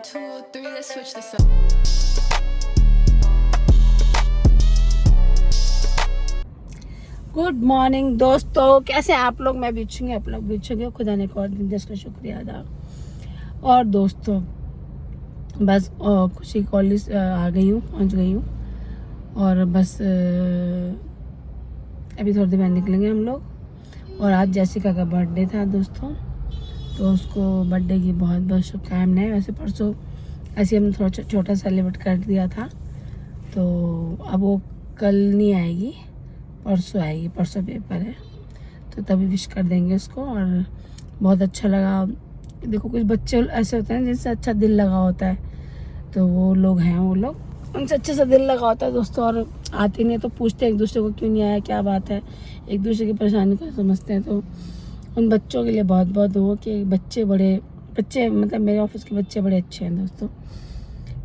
2, 3, let's switch this up. Good morning दोस्तों, कैसे आप लोग? मैं भी अच्छी हूँ, आप लोग भी अच्छे होंगे। खुदा ने एक और दिन जिसका शुक्रिया अदा। और दोस्तों बस खुशी कॉलेज आ गई हूँ, पहुँच गई हूँ। और बस अभी थोड़ी देर में निकलेंगे हम लोग। और आज जैसिका का बर्थडे था दोस्तों, तो उसको बर्थडे की बहुत बहुत शुभकामनाएं। वैसे परसों ऐसे हम थोड़ा छोटा सेलिब्रेट कर दिया था, तो अब वो कल नहीं आएगी, परसों आएगी। परसों पेपर है, तो तभी विश कर देंगे उसको। और बहुत अच्छा लगा। देखो कुछ बच्चे ऐसे होते हैं जिनसे अच्छा दिल लगा होता है, तो वो लोग हैं, वो लोग उनसे अच्छे से दिल लगा होता है दोस्तों। और आते नहीं तो पूछते हैं एक दूसरे को क्यों नहीं आया, क्या बात है, एक दूसरे की परेशानी को समझते हैं। तो उन बच्चों के लिए बहुत बहुत हो कि बच्चे मतलब मेरे ऑफिस के बच्चे बड़े अच्छे हैं दोस्तों।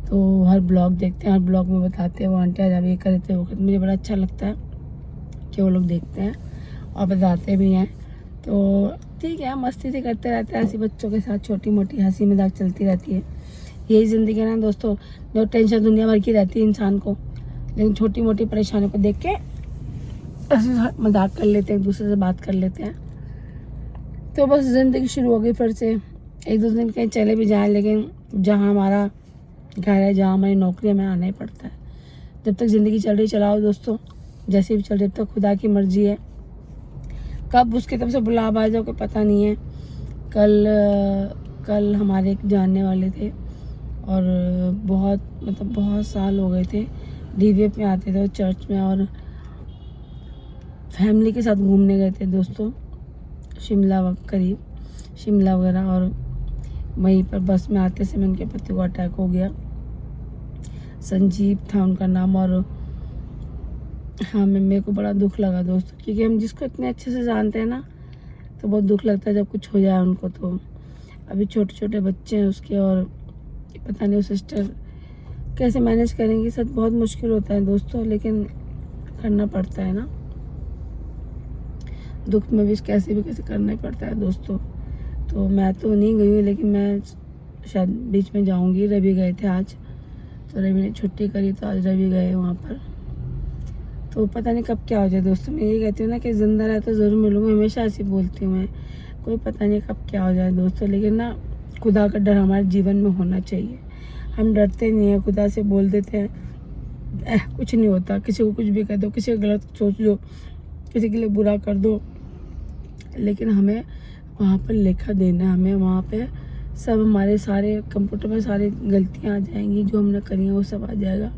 तो हर ब्लॉग देखते हैं, हर ब्लॉग में बताते हैं वो आंटी आज ये करे थे वो करे। मुझे बड़ा अच्छा लगता है कि वो लोग देखते हैं और बताते भी हैं। तो ठीक है, मस्ती से करते रहते हैं ऐसे बच्चों के साथ, छोटी मोटी हंसी मजाक चलती रहती है। यही ज़िंदगी है ना दोस्तों, जो टेंशन दुनिया भर की रहती है इंसान को, लेकिन छोटी मोटी परेशानियों को देख के ऐसे मजाक कर लेते हैं, एक दूसरे से बात कर लेते हैं। तो बस ज़िंदगी शुरू हो गई फिर से। एक दो दिन कहीं चले भी जाएं, लेकिन जहाँ हमारा घर है, जहाँ हमारी नौकरी, हमें आना ही पड़ता है। जब तक ज़िंदगी चल रही चलाओ दोस्तों, जैसे भी चल रही, जब तक खुदा की मर्जी है। कब उसकी तरफ से बुलावा आ जाओ कोई पता नहीं है। कल हमारे एक जानने वाले थे, और बहुत साल हो गए थे। डीवीएफ में आते थे चर्च में, और फैमिली के साथ घूमने गए थे दोस्तों, शिमला वगैरह। और वहीं पर बस में आते समय उनके पति को अटैक हो गया। संजीव था उनका नाम। और हाँ, मेरे को बड़ा दुख लगा दोस्तों, क्योंकि हम जिसको इतने अच्छे से जानते हैं ना, तो बहुत दुख लगता है जब कुछ हो जाए उनको। तो अभी छोटे छोटे बच्चे हैं उसके, और पता नहीं वो सिस्टर कैसे मैनेज करेंगी। सब बहुत मुश्किल होता है दोस्तों, लेकिन करना पड़ता है ना, दुख में भी कैसे करना ही पड़ता है दोस्तों। तो मैं तो नहीं गई हूँ, लेकिन मैं शायद बीच में जाऊँगी। रवि गए थे आज, तो रवि ने छुट्टी करी, तो आज रवि गए वहाँ पर। तो पता नहीं कब क्या हो जाए दोस्तों। मैं ये कहती हूँ ना कि ज़िंदा रहे तो ज़रूर मिलूँगा, हमेशा ऐसी बोलती हूँ मैं। कोई पता नहीं कब क्या हो जाए दोस्तों, लेकिन ना खुदा का डर हमारे जीवन में होना चाहिए। हम डरते नहीं हैं, खुदा से बोल देते हैं कुछ नहीं होता। किसी को कुछ भी कह दो, किसी को गलत सोच दो, किसी के लिए बुरा कर दो, लेकिन हमें वहाँ पर लेखा देना। हमें वहाँ पे सब हमारे सारे कंप्यूटर में सारी गलतियाँ आ जाएंगी, जो हमने करी हैं वो सब आ जाएगा।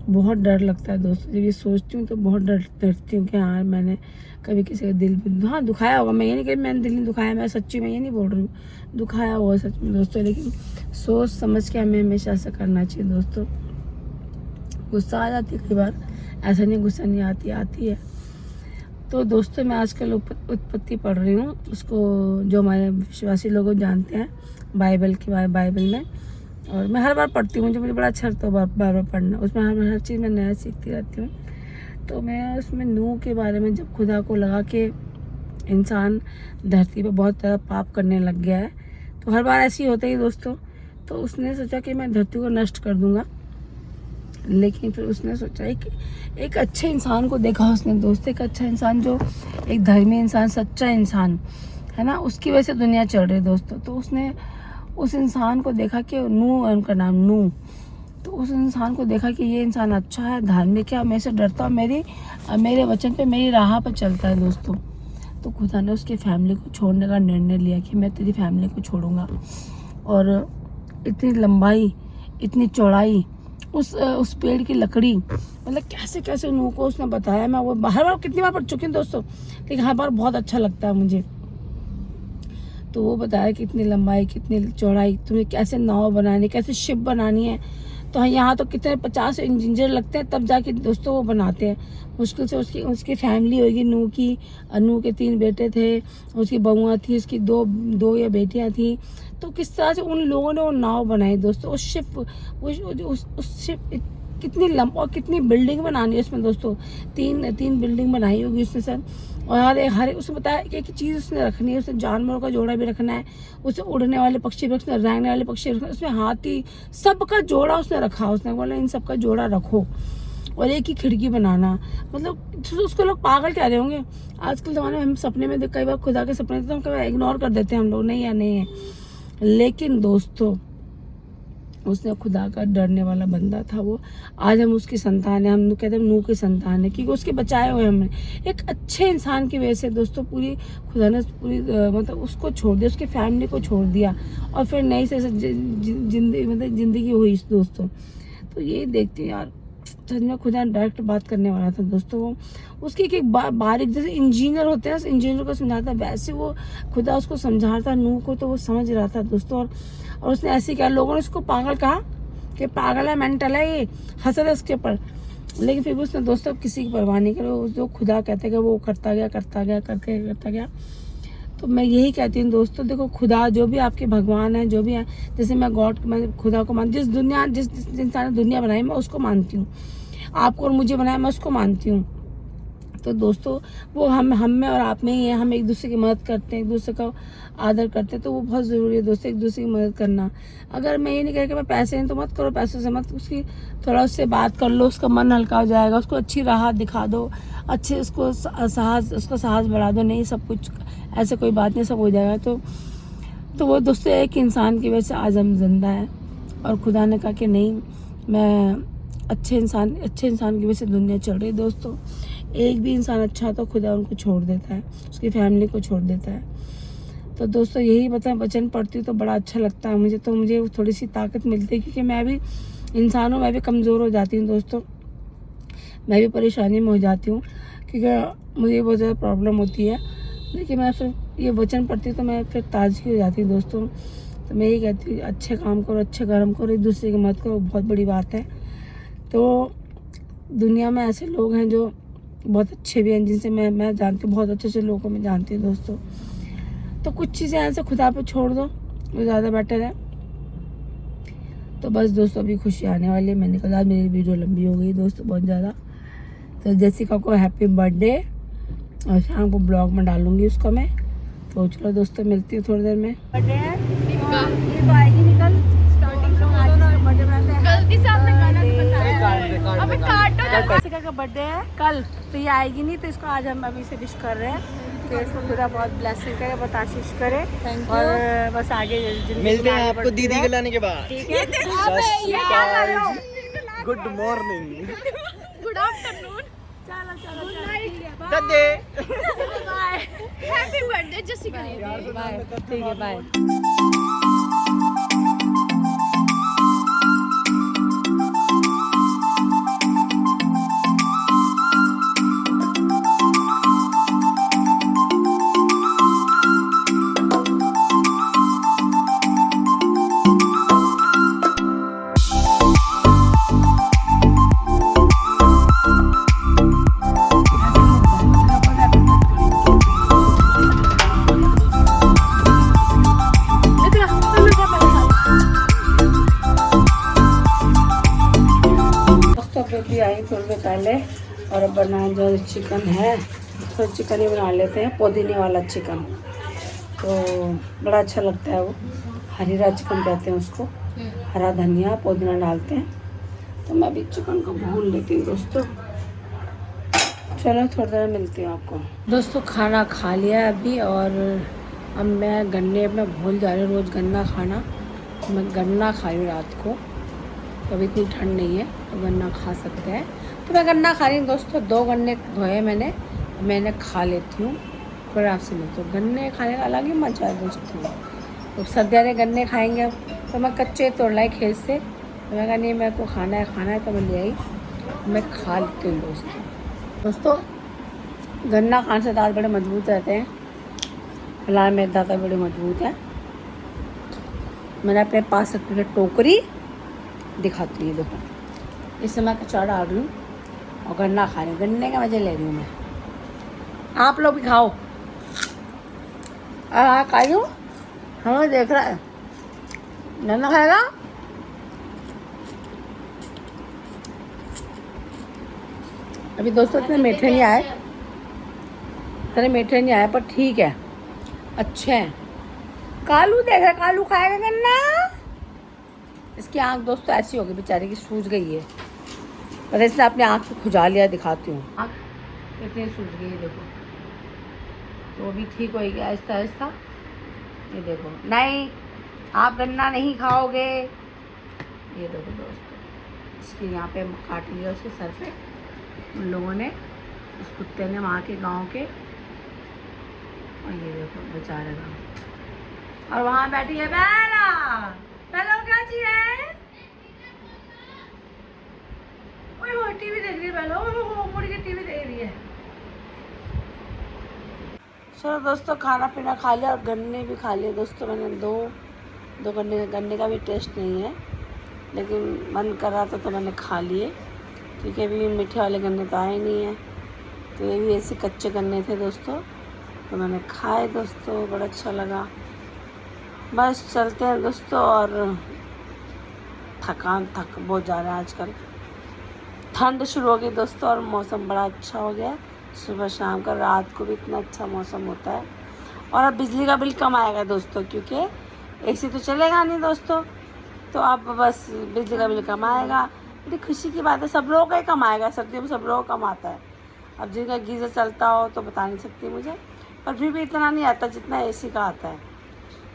बहुत डर लगता है दोस्तों, जब ये सोचती हूँ तो बहुत डरती हूँ कि हाँ मैंने कभी किसी का दिल भी दुखाया होगा। मैं ये नहीं कि मैंने दिल नहीं दुखाया, मैं सच्ची में ये नहीं बोल रही हूँ, दुखाया होगा सच में दोस्तों। लेकिन सोच समझ के हमें हमेशा ऐसा करना चाहिए दोस्तों। गुस्सा आ जाती है कई बार, ऐसा नहीं गुस्सा नहीं आती है। तो दोस्तों मैं आजकल उत्पत्ति पढ़ रही हूँ, उसको जो हमारे विश्वासी लोग जानते हैं, बाइबल में। और मैं हर बार पढ़ती हूँ, मुझे बड़ा अच्छा लगता है बार बार पढ़ना। उसमें हर चीज़ मैं नया सीखती रहती हूँ। तो मैं उसमें नूह के बारे में, जब खुदा को लगा कि इंसान धरती पर बहुत ज़्यादा पाप करने लग गया है, तो हर बार ऐसे ही होता है दोस्तों। तो उसने सोचा कि मैं धरती को नष्ट कर दूँगा। लेकिन फिर उसने सोचा एक अच्छे इंसान को देखा उसने दोस्त, एक अच्छा इंसान, जो एक धर्मी इंसान, सच्चा इंसान है ना, उसकी वजह से दुनिया चल रही है दोस्तों। तो उसने उस इंसान को देखा कि नूह है उनका नाम, नूह। तो उस इंसान को देखा कि ये इंसान अच्छा है, धार्मिक है, मेरे से डरता है, मेरे वचन पे, मेरी राह पर चलता है दोस्तों। तो खुदा ने उसकी फैमिली को छोड़ने का निर्णय लिया कि मैं तेरी फैमिली को छोड़ूंगा। और इतनी लंबाई, इतनी चौड़ाई, उस पेड़ की लकड़ी, मतलब कैसे कैसे नूह को उसने बताया। मैं वो हर बार कितनी बार पढ़ चुकी हूँ दोस्तों, लेकिन हर बार बहुत अच्छा लगता है मुझे। तो वो बताया कि कितनी लंबाई, कितनी चौड़ाई, तुम्हें कैसे नाव बनानी, कैसे शिप बनानी है। तो यहाँ तो कितने 50 इंजीनियर लगते हैं, तब जाके दोस्तों वो बनाते हैं। मुश्किल से उसकी फैमिली होगी नूह की। नूह के 3 बेटे थे, उसकी बहुआँ थी, उसकी दो या बेटियाँ थी। तो किस तरह से उन लोगों ने वो नाव बनाई दोस्तों, उस शिप कितनी और कितनी बिल्डिंग बनानी है उसमें दोस्तों, तीन बिल्डिंग बनाई होगी उसने सर। और हर उसने बताया कि एक चीज़ उसने रखनी है, उसने जानवरों का जोड़ा भी रखना है, उसे उड़ने वाले पक्षी भी रखना, रेंगने वाले पक्षी रखना, उसमें हाथी सबका जोड़ा उसने रखा। उसने बोला इन सबका जोड़ा रखो और एक ही खिड़की बनाना। मतलब उसको लोग पागल कह रहे होंगे आजकल ज़माने में। हम सपने में कई बार खुदा के सपने तो हम कई बार इग्नोर कर देते हैं हम लोग, नहीं या नहीं है। लेकिन दोस्तों उसने खुदा का डरने वाला बंदा था वो। आज हम उसकी संतान है, हम कहते हैं नूह की संतान है, क्योंकि उसके बचाए हुए हमने एक अच्छे इंसान की वजह से दोस्तों। पूरी खुदा ने पूरी मतलब उसको छोड़ दिया, उसकी फैमिली को छोड़ दिया और फिर नई से जिंदगी हुई दोस्तों। तो ये देखते हैं यार, सच में खुदा डायरेक्ट बात करने वाला था दोस्तों। वो उसकी एक बारीक, जैसे इंजीनियर होते हैं इंजीनियर को समझाता है, वैसे वो खुदा उसको समझा रहा था नूह को, तो वो समझ रहा था दोस्तों। और उसने ऐसे क्या, लोगों ने उसको पागल कहा कि पागल है, मेंटल है, ये हंस रहे उसके ऊपर। लेकिन फिर भी उसने दोस्तों किसी की परवाह नहीं करी, जो खुदा कहते गया वो करता गया। तो मैं यही कहती हूँ दोस्तों, देखो खुदा जो भी आपके भगवान है, जो भी है, जैसे मैं खुदा को मान, जिस इंसान ने दुनिया बनाई मैं उसको मानती हूँ, आपको और मुझे बनाया मैं उसको मानती हूँ। तो दोस्तों वो हम में और आप में ही है, हम एक दूसरे की मदद करते हैं, एक दूसरे का आदर करते हैं, तो वो बहुत ज़रूरी है दोस्तों, एक दूसरे की मदद करना। अगर मैं ये नहीं कह कि मैं पैसे हैं तो मत करो, पैसों से मत, उसकी थोड़ा उससे बात कर लो, उसका मन हल्का हो जाएगा, उसको अच्छी राहत दिखा दो, अच्छे उसको उसका साहस बढ़ा दो, नहीं सब कुछ ऐसे कोई बात नहीं, सब हो जाएगा। तो वो दोस्तों एक इंसान की वजह से आज हम जिंदा है। और खुदा ने कहा कि नहीं, मैं अच्छे इंसान की वजह से दुनिया चल रही है दोस्तों। एक भी इंसान अच्छा तो खुदा उनको छोड़ देता है, उसकी फैमिली को छोड़ देता है। तो दोस्तों यही वचन पढ़ती हूँ तो बड़ा अच्छा लगता है मुझे, तो मुझे थोड़ी सी ताकत मिलती है, क्योंकि मैं भी इंसान हूँ, मैं भी कमज़ोर हो जाती हूँ दोस्तों, मैं भी परेशानी में हो जाती हूँ, क्योंकि मुझे बहुत ज़्यादा प्रॉब्लम होती है। लेकिन मैं फिर ये वचन पढ़ती हूँ तो मैं फिर ताज़गी हो जाती हूँ दोस्तों। तो मैं यही कहती हूँ अच्छे काम करो, अच्छे कर्म करो, एक दूसरे की मदद करो, बहुत बड़ी बात है। तो दुनिया में ऐसे लोग हैं जो बहुत अच्छे भी हैं, जिनसे मैं जानती हूँ, बहुत अच्छे अच्छे लोगों को मैं जानती हूँ दोस्तों। तो कुछ चीज़ें ऐसे खुदा पे छोड़ दो, वो ज़्यादा बेटर है। तो बस दोस्तों अभी खुशी आने वाली है, मैंने कहा मेरी वीडियो लंबी हो गई दोस्तों बहुत ज़्यादा। तो जेसिका को हैप्पी बर्थडे, और शाम को ब्लॉग में डालूंगी उसको मैं। तो चलो दोस्तों मिलती हूँ थोड़ी देर में। बर्थडे है ये तो आएगी निकल स्टार्टिंग गलती से आपने गाना बताया, अबे काटो। जेसिका का बर्थडे है कल, तो ये आएगी नहीं, तो इसको आज हम अभी से विश कर रहे हैं कि इसको खुदा बहुत ब्लेसिंग करे, बहुत आशीष करे, और बस आगे मिलते हैं आपको दीदी के लाने के बाद। ठीक है, गुड मॉर्निंग, गुड आफ्टरनून, चलो good night, bye, happy birthday Jessica, bye, ठीक है बाय। भी आई थोड़ी देर पहले, और अब बनाए जो चिकन है, तो चिकन ही बना लेते हैं, पुदीने वाला चिकन। तो बड़ा अच्छा लगता है वो, हरीरा चिकन कहते हैं उसको, हरा धनिया पुदीना डालते हैं। तो मैं भी चिकन को भून लेती हूँ दोस्तों। चलो थोड़ी देर मिलती हूँ आपको दोस्तों। खाना खा लिया अभी, और अब मैं गन्ने में भूल जा रही हूँ, रोज़ गन्ना खाना। मैं गन्ना खाई हूँ रात को, तो अभी इतनी ठंड नहीं है तो गन्ना खा सकते हैं। तो मैं गन्ना खा रही हूँ दोस्तों, 2 गन्ने धोए मैंने खा लेती हूँ, फिर आपसे मिलती हूँ। गन्ने खाने का अलग ही मजा है दोस्तों। तो सर्दियाँ गन्ने खाएंगे, तो मैं कच्चे तोड़ लाई खेत से, तो मैं कहा नहीं मेरे को खाना है, तो मैं ले आई, मैं खा लेती हूँ दोस्तों। गन्ना खाने से दांत बड़े मजबूत रहते हैं, फिलहाल मेरे दांत बड़े मजबूत हैं। मैंने अपने पास रखी टोकरी दिखाती हूँ, देखो इससे मैं कचौड़ा डाल रही हूँ और गन्ना खा रही हूँ, गन्ने का मज़े ले रही हूँ मैं। आप लोग भी खाओ। हाँ खाई हूँ, हमें देख रहा है, गन्ना खाएगा अभी दोस्तों इतने मीठे नहीं आए, इतने मीठे नहीं आए, पर ठीक है, अच्छे हैं। कालू देख रहा, कालू खाएगा गन्ना। इसकी आंख दोस्तों ऐसी होगी बेचारे की, सूज गई है, पर इसने अपनी आंख को खुजा लिया। दिखाती हूँ आँख इतनी सूज गई है, देखो। तो वो भी ठीक होएगी आहिस्ता आहिस्ता। ये देखो, नहीं आप गन्ना नहीं खाओगे। ये देखो दोस्तों, इसके यहाँ पे काट लिया उसके सर पे उन लोगों ने, उस कुत्ते ने, वहाँ के गांव के। और ये देखो बेचारे का। और वहाँ बैठी है बेला। बेला क्या चाहिए? ओए वो टीवी देख रही है बेला, वो मुड़ के टीवी देख रही है। चलो दोस्तों, खाना पीना खा लिया और गन्ने भी खा लिए दोस्तों। मैंने दो गन्ने का भी टेस्ट नहीं है, लेकिन मन कर रहा था तो मैंने खा लिए, क्योंकि अभी मीठे वाले गन्ने तो आए नहीं हैं। तो ये भी ऐसे कच्चे गन्ने थे दोस्तों, तो मैंने खाए दोस्तों, बड़ा अच्छा लगा। बस चलते हैं दोस्तों, और थक बहुत जा रहा है आजकल। ठंड शुरू हो गई दोस्तों, और मौसम बड़ा अच्छा हो गया। सुबह शाम का, रात को भी इतना अच्छा मौसम होता है। और अब बिजली का बिल कम आएगा दोस्तों, क्योंकि एसी तो चलेगा नहीं दोस्तों, तो अब बस बिजली का बिल कम आएगा। बड़ी खुशी की बात है, सब लोगों का ही कम आएगा। सर्दियों में सब लोगों का कम आता है। अब जिनका गीज़र चलता हो तो बता नहीं सकती मुझे, पर फिर भी इतना नहीं आता जितना एसी का आता है।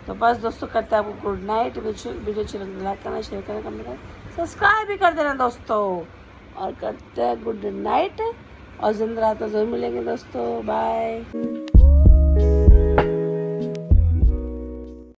तो बस दोस्तों, करते हैं आपको गुड नाइट। वीडियो अच्छी लगे लाइक करना, शेयर करना, कमेंट करना, सब्सक्राइब भी कर देना दोस्तों। और करते हैं गुड नाइट, और जिंदा रहा तो जरूर मिलेंगे दोस्तों। बाय।